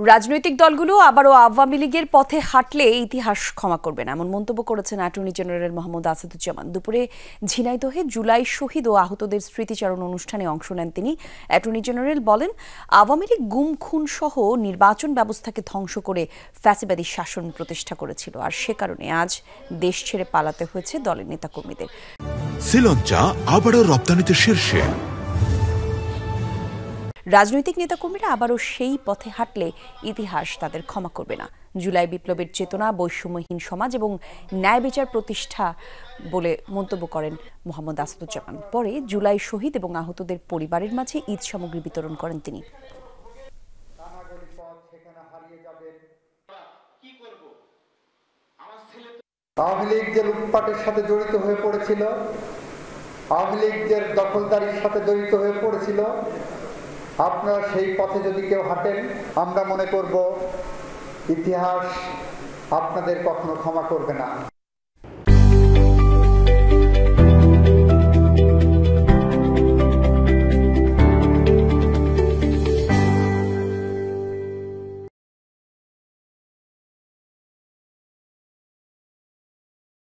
রাজনৈতিক দলগুলো আবারও আওয়ামী লীগের পথে হাঁটলে ইতিহাস ক্ষমা করবে না, এমন মন্তব্য করেছেন অ্যাটর্নি জেনারেল মোহাম্মদ আসাদুজ্জামান। দুপুরে ঝিনাইদহে জুলাই শহীদ ও আহতদের স্মৃতিচারণ অনুষ্ঠানে অংশ নেন তিনি। অ্যাটর্নি জেনারেল বলেন, আওয়ামী লীগ গুম খুন সহ নির্বাচন ব্যবস্থাকে ধ্বংস করে ফ্যাসিবাদী শাসন প্রতিষ্ঠা করেছিল, আর সে কারণে আজ দেশ ছেড়ে পালাতে হয়েছে দলের নেতাকর্মীদের। শ্রীলঙ্কা আবারও রপ্তানিতে শীর্ষে। রাজনৈতিক নেতাকর্মীরা আবারও সেই পথে হাঁটলে ইতিহাস তাদের ক্ষমা করবে না। জুলাই বিপ্লবের চেতনা বৈষম্যহীন সমাজ এবং ন্যায় বিচার প্রতিষ্ঠা বলে মন্তব্য করেন মোহাম্মদ আসাদুজ্জামান। পরে জুলাই শহীদ এবং আহতদের পরিবারের মাঝে ঈদ সামগ্রী বিতরণ করেন তিনি। আওয়ামী লীগ যে লুটপাটের সাথে জড়িত হয়ে পড়েছিল, আওয়ামী লীগ যে দখলদারির সাথে জড়িত হয়ে পড়েছিল, আপনারা সেই পথে যদি কেউ হাঁটেন, আমরা মনে করব ইতিহাস আপনাদের কখনো ক্ষমা করবে না।